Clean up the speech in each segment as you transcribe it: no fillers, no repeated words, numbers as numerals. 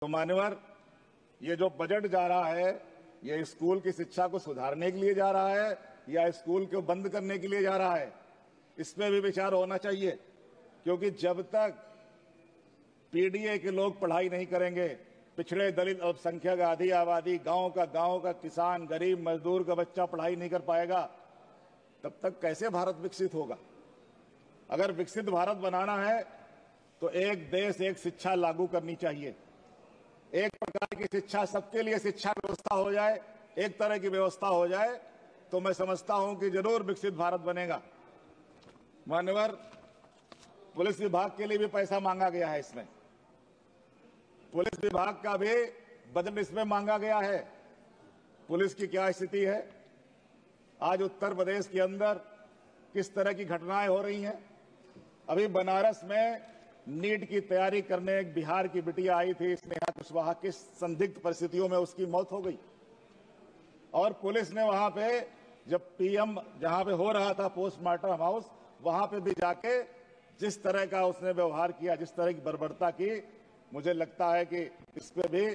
तो मान्यवर, ये जो बजट जा रहा है, ये स्कूल की शिक्षा को सुधारने के लिए जा रहा है या स्कूल को बंद करने के लिए जा रहा है, इस पे भी विचार होना चाहिए। क्योंकि जब तक पीडीए के लोग पढ़ाई नहीं करेंगे, पिछड़े दलित अल्पसंख्यक आदि आबादी गांव का किसान गरीब मजदूर का बच्चा पढ़ाई नहीं कर पाएगा, तब तक कैसे भारत विकसित होगा। अगर विकसित भारत बनाना है तो एक देश एक शिक्षा लागू करनी चाहिए। एक प्रकार की शिक्षा, सबके लिए शिक्षा व्यवस्था हो जाए, एक तरह की व्यवस्था हो जाए, तो मैं समझता हूं कि जरूर विकसित भारत बनेगा। मान्यवर, पुलिस विभाग के लिए भी पैसा मांगा गया है। इसमें पुलिस विभाग का भी बजट इसमें मांगा गया है। पुलिस की क्या स्थिति है आज उत्तर प्रदेश के अंदर, किस तरह की घटनाएं हो रही हैं। अभी बनारस में नीट की तैयारी करने एक बिहार की बिटिया आई थी, स्नेहा कुशवाहा की संदिग्ध परिस्थितियों में उसकी मौत हो गई। और पुलिस ने वहां पे जब पीएम जहां पे हो रहा था पोस्टमार्टम हाउस, वहां पे भी जाके जिस तरह का उसने व्यवहार किया, जिस तरह की बर्बरता की, मुझे लगता है कि इस पे भी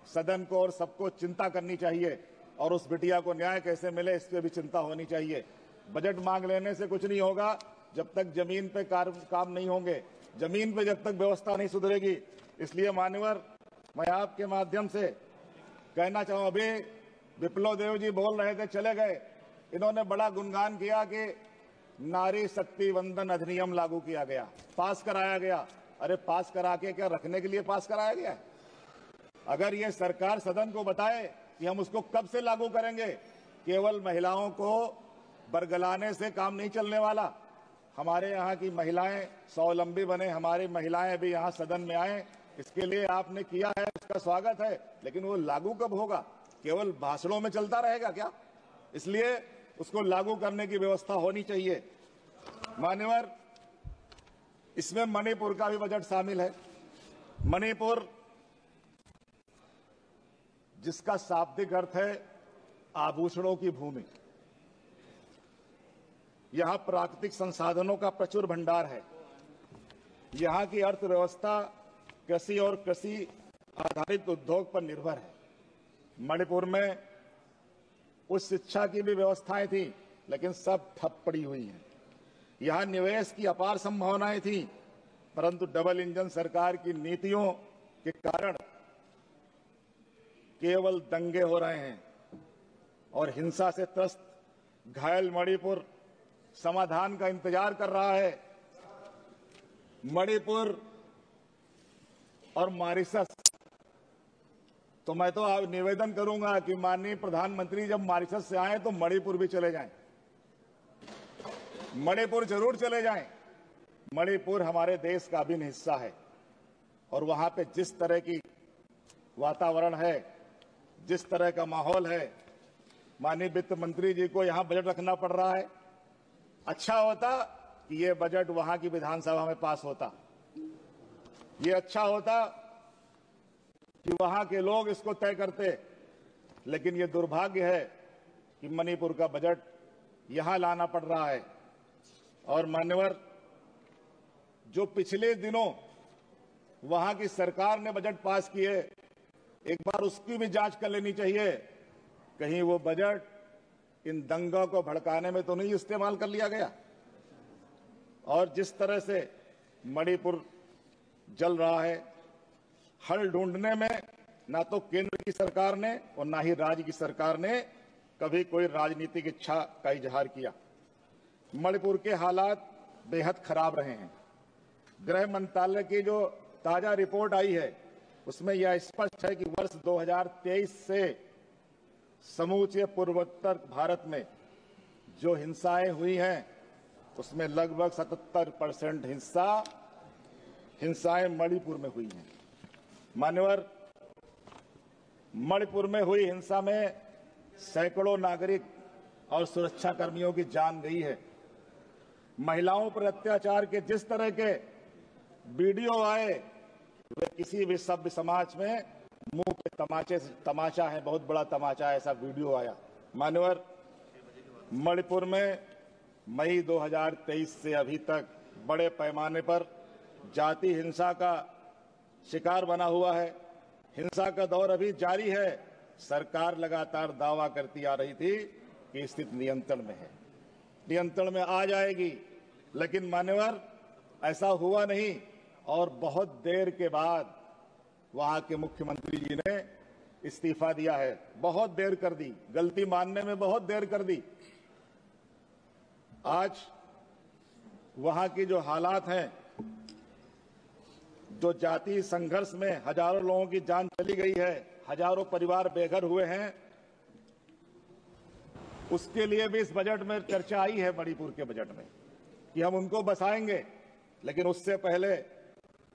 सदन को और सबको चिंता करनी चाहिए और उस बिटिया को न्याय कैसे मिले, इस पे भी चिंता होनी चाहिए। बजट मांग लेने से कुछ नहीं होगा जब तक जमीन पे काम नहीं होंगे, जमीन पे जब तक व्यवस्था नहीं सुधरेगी। इसलिए मान्यवर, मैं आपके माध्यम से कहना चाहूं, अभी विप्लव देव जी बोल रहे थे, चले गए, इन्होंने बड़ा गुणगान किया कि नारी शक्ति वंदन अधिनियम लागू किया गया, पास कराया गया। अरे पास करा के क्या रखने के लिए पास कराया गया है? अगर ये सरकार सदन को बताए कि हम उसको कब से लागू करेंगे, केवल महिलाओं को बरगलाने से काम नहीं चलने वाला। हमारे यहाँ की महिलाएं स्वावलंबी बने, हमारी महिलाएं भी यहाँ सदन में आए, इसके लिए आपने किया है, उसका स्वागत है। लेकिन वो लागू कब होगा? केवल भाषणों में चलता रहेगा क्या? इसलिए उसको लागू करने की व्यवस्था होनी चाहिए। मान्यवर, इसमें मणिपुर का भी बजट शामिल है। मणिपुर, जिसका शाब्दिक अर्थ है आभूषणों की भूमि, यहां प्राकृतिक संसाधनों का प्रचुर भंडार है। यहां की अर्थव्यवस्था कृषि और कृषि आधारित उद्योग पर निर्भर है। मणिपुर में उच्च शिक्षा की भी व्यवस्थाएं थी, लेकिन सब ठप पड़ी हुई हैं। यहां निवेश की अपार संभावनाएं थी, परंतु डबल इंजन सरकार की नीतियों के कारण केवल दंगे हो रहे हैं और हिंसा से त्रस्त घायल मणिपुर समाधान का इंतजार कर रहा है। मणिपुर और मॉरिशस, तो मैं तो आप निवेदन करूंगा कि माननीय प्रधानमंत्री जब मॉरिशस से आए तो मणिपुर भी चले जाएं, मणिपुर जरूर चले जाएं। मणिपुर हमारे देश का अभिन्न हिस्सा है और वहां पे जिस तरह की वातावरण है, जिस तरह का माहौल है, माननीय वित्त मंत्री जी को यहां बजट रखना पड़ रहा है। अच्छा होता कि ये बजट वहां की विधानसभा में पास होता, ये अच्छा होता कि वहां के लोग इसको तय करते। लेकिन ये दुर्भाग्य है कि मणिपुर का बजट यहां लाना पड़ रहा है। और मान्यवर, जो पिछले दिनों वहां की सरकार ने बजट पास किए, एक बार उसकी भी जांच कर लेनी चाहिए। कहीं वो बजट इन दंगों को भड़काने में तो नहीं इस्तेमाल कर लिया गया। और जिस तरह से मणिपुर जल रहा है, हल ढूंढने में ना तो केंद्र की सरकार ने और ना ही राज्य की सरकार ने कभी कोई राजनीतिक इच्छा का इजहार किया। मणिपुर के हालात बेहद खराब रहे हैं। गृह मंत्रालय की जो ताजा रिपोर्ट आई है, उसमें यह स्पष्ट है कि वर्ष 2023 से समूचे पूर्वोत्तर भारत में जो हिंसाएं हुई हैं, उसमें लगभग 77% हिंसाएं मणिपुर में हुई हैं। मान्यवर, मणिपुर में हुई हिंसा में सैकड़ों नागरिक और सुरक्षा कर्मियों की जान गई है। महिलाओं पर अत्याचार के जिस तरह के वीडियो आए, वे किसी भी सभ्य समाज में मुंह पे तमाचा है, बहुत बड़ा तमाचा है, ऐसा वीडियो आया। मान्यवर, मणिपुर में मई 2023 से अभी तक बड़े पैमाने पर जाति हिंसा का शिकार बना हुआ है। हिंसा का दौर अभी जारी है। सरकार लगातार दावा करती आ रही थी कि स्थिति नियंत्रण में है, नियंत्रण में आ जाएगी, लेकिन मान्यवर ऐसा हुआ नहीं और बहुत देर के बाद वहां के मुख्यमंत्री जी ने इस्तीफा दिया है। बहुत देर कर दी, गलती मानने में बहुत देर कर दी। आज वहां की जो हालात हैं, जो जातीय संघर्ष में हजारों लोगों की जान चली गई है, हजारों परिवार बेघर हुए हैं, उसके लिए भी इस बजट में चर्चा आई है, मणिपुर के बजट में, कि हम उनको बसाएंगे। लेकिन उससे पहले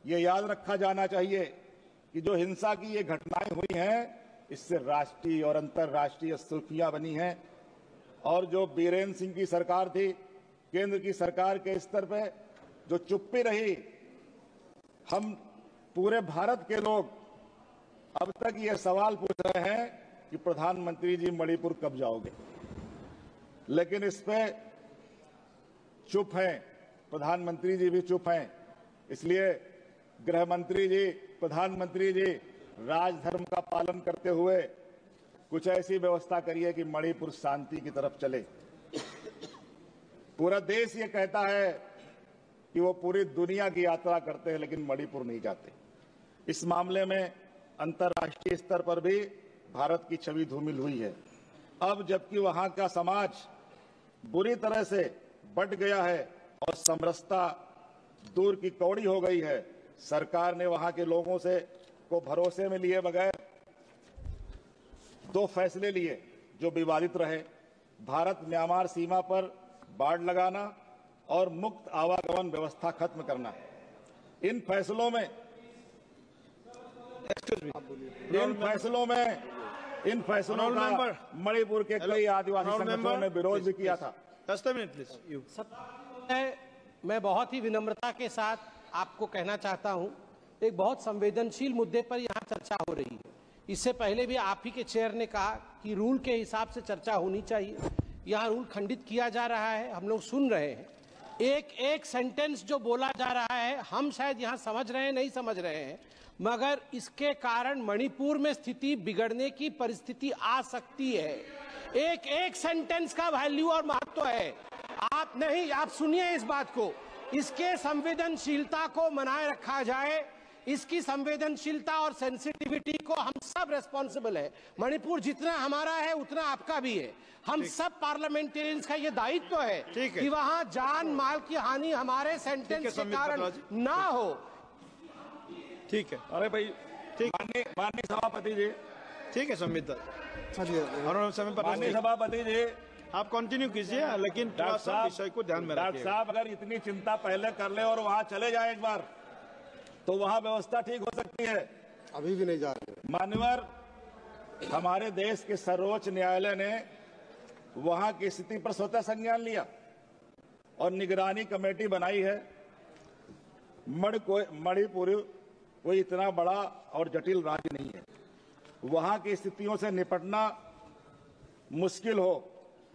ये याद रखा जाना चाहिए कि जो हिंसा की ये घटनाएं हुई हैं, इससे राष्ट्रीय और अंतर्राष्ट्रीय सुर्खियां बनी हैं। और जो बीरेन्द्र सिंह की सरकार थी, केंद्र की सरकार के स्तर पे जो चुप्पी रही, हम पूरे भारत के लोग अब तक ये सवाल पूछ रहे हैं कि प्रधानमंत्री जी मणिपुर कब जाओगे, लेकिन इस पे चुप हैं, प्रधानमंत्री जी भी चुप हैं। इसलिए गृह मंत्री जी, प्रधानमंत्री जी, राजधर्म का पालन करते हुए कुछ ऐसी व्यवस्था करिए कि मणिपुर शांति की तरफ चले। पूरा देश ये कहता है कि वो पूरी दुनिया की यात्रा करते हैं, लेकिन मणिपुर नहीं जाते। इस मामले में अंतर्राष्ट्रीय स्तर पर भी भारत की छवि धूमिल हुई है। अब जबकि वहां का समाज बुरी तरह से बंट गया है और समरसता दूर की कौड़ी हो गई है, सरकार ने वहां के लोगों से को भरोसे में लिए बगैर 2 फैसले लिए जो विवादित रहे। भारत म्यांमार सीमा पर बाड़ लगाना और मुक्त आवागमन व्यवस्था खत्म करना। इन फैसलों में मणिपुर के कई आदिवासी संगठनों ने विरोध भी किया था। मैं बहुत ही विनम्रता के साथ आपको कहना चाहता हूं, एक बहुत संवेदनशील मुद्दे पर यहां चर्चा हो रही है। इससे पहले भी आप ही के चेयर ने कहा कि रूल के हिसाब से चर्चा होनी चाहिए। यहां रूल खंडित किया जा रहा है, हम लोग सुन रहे हैं। एक सेंटेंस जो बोला जा रहा है, हम शायद यहां समझ रहे हैं, नहीं समझ रहे हैं, मगर इसके कारण मणिपुर में स्थिति बिगड़ने की परिस्थिति आ सकती है। एक सेंटेंस का वैल्यू और महत्व है। आप सुनिए इस बात को, इसके संवेदनशीलता को बनाए रखा जाए। इसकी संवेदनशीलता और सेंसिटिविटी को हम सब रेस्पॉन्सिबल है। मणिपुर जितना हमारा है उतना आपका भी है। हम सब पार्लियामेंटेरियंस का ये दायित्व है कि वहां जान माल की हानि हमारे सेंटेंस के कारण ना हो। ठीक है, अरे भाई, ठीक, माननीय सभापति जी, ठीक है, संविदा माननीय सभापति जी, आप कंटिन्यू कीजिए, लेकिन थोड़ा सा विषय को ध्यान में रखिए। डॉक्टर साहब, अगर इतनी चिंता पहले कर ले और वहां चले जाए एक बार, तो वहां व्यवस्था ठीक हो सकती है। अभी भी नहीं जा रहे। मान्यवर, हमारे देश के सर्वोच्च न्यायालय ने वहां की स्थिति पर स्वतः संज्ञान लिया और निगरानी कमेटी बनाई है। मणिपुर कोई इतना बड़ा और जटिल राज्य नहीं है। वहां की स्थितियों से निपटना मुश्किल हो,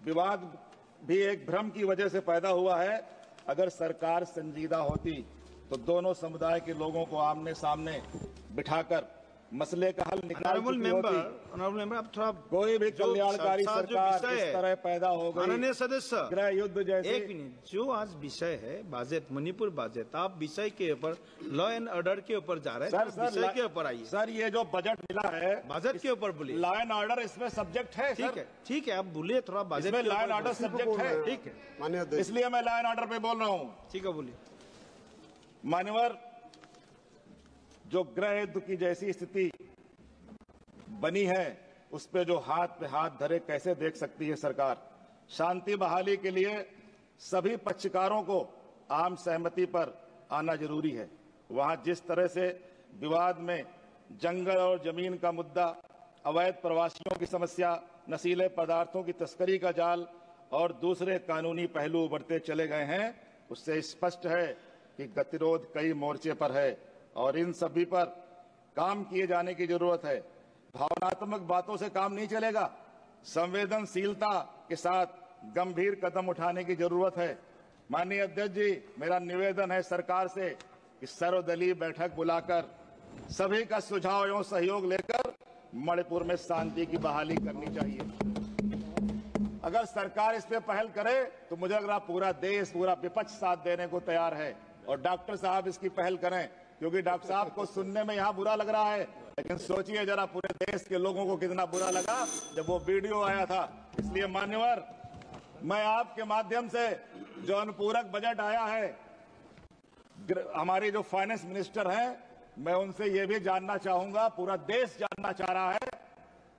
विवाद भी एक भ्रम की वजह से पैदा हुआ है। अगर सरकार संजीदा होती तो दोनों समुदाय के लोगों को आमने सामने बिठाकर मसले का हल निकाल चुकी होती। ऑनरेबल मेंबर, आप थोड़ा कोई भी कल्याणकारी सरकार इस तरह पैदा हो गई। माननीय सदस्य, गृह युद्ध जैसे। एक मिनट, जो आज विषय है बाजेट, मणिपुर बाजेट, आप विषय के ऊपर, लॉ एंड ऑर्डर के ऊपर जा रहे हैं, विषय के ऊपर आइए। सर, ये जो बजट मिला है, बजट के ऊपर बोलिए। लॉ एंड ऑर्डर इसमें सब्जेक्ट है। ठीक है, आप बोलिए थोड़ा बजट में लॉ एंड ऑर्डर सब्जेक्ट है। ठीक है, माननीय, इसलिए मैं लॉ एंड ऑर्डर पे बोल रहा हूँ। ठीक है, बोलिए। मान्यवर, जो गृह युद्ध की जैसी स्थिति बनी है, उस पे जो हाथ पे हाथ धरे कैसे देख सकती है सरकार। शांति बहाली के लिए सभी पक्षकारों को आम सहमति पर आना जरूरी है। वहां जिस तरह से विवाद में जंगल और जमीन का मुद्दा, अवैध प्रवासियों की समस्या, नशीले पदार्थों की तस्करी का जाल और दूसरे कानूनी पहलू उभरते चले गए हैं, उससे स्पष्ट है कि गतिरोध कई मोर्चे पर है और इन सभी पर काम किए जाने की जरूरत है। भावनात्मक बातों से काम नहीं चलेगा, संवेदनशीलता के साथ गंभीर कदम उठाने की जरूरत है। माननीय अध्यक्ष जी, मेरा निवेदन है सरकार से कि सर्वदलीय बैठक बुलाकर सभी का सुझाव एवं सहयोग लेकर मणिपुर में शांति की बहाली करनी चाहिए। अगर सरकार इस पे पहल करे तो मुझे लग रहा पूरा देश, पूरा विपक्ष साथ देने को तैयार है। और डॉक्टर साहब इसकी पहल करें, क्योंकि डॉक्टर साहब को सुनने में यहाँ बुरा लग रहा है, लेकिन सोचिए जरा पूरे देश के लोगों को कितना बुरा लगा जब वो वीडियो आया था। इसलिए मान्यवर, मैं आपके माध्यम से जो अनुपूरक बजट आया है, हमारी जो फाइनेंस मिनिस्टर हैं, मैं उनसे ये भी जानना चाहूंगा, पूरा देश जानना चाह रहा है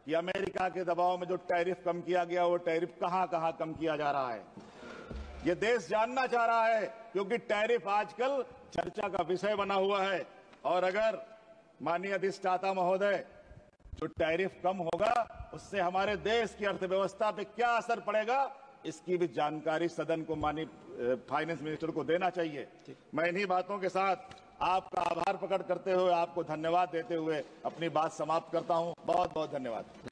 कि अमेरिका के दबाव में जो टैरिफ कम किया गया, वो टैरिफ कहां कहां कम किया जा रहा है। ये देश जानना चाह रहा है, क्योंकि टैरिफ आजकल चर्चा का विषय बना हुआ है। और अगर माननीय अधिष्ठाता महोदय, जो टैरिफ कम होगा उससे हमारे देश की अर्थव्यवस्था पे क्या असर पड़ेगा, इसकी भी जानकारी सदन को माननीय फाइनेंस मिनिस्टर को देना चाहिए। मैं इन्हीं बातों के साथ आपका आभार प्रकट करते हुए, आपको धन्यवाद देते हुए अपनी बात समाप्त करता हूं। बहुत बहुत धन्यवाद।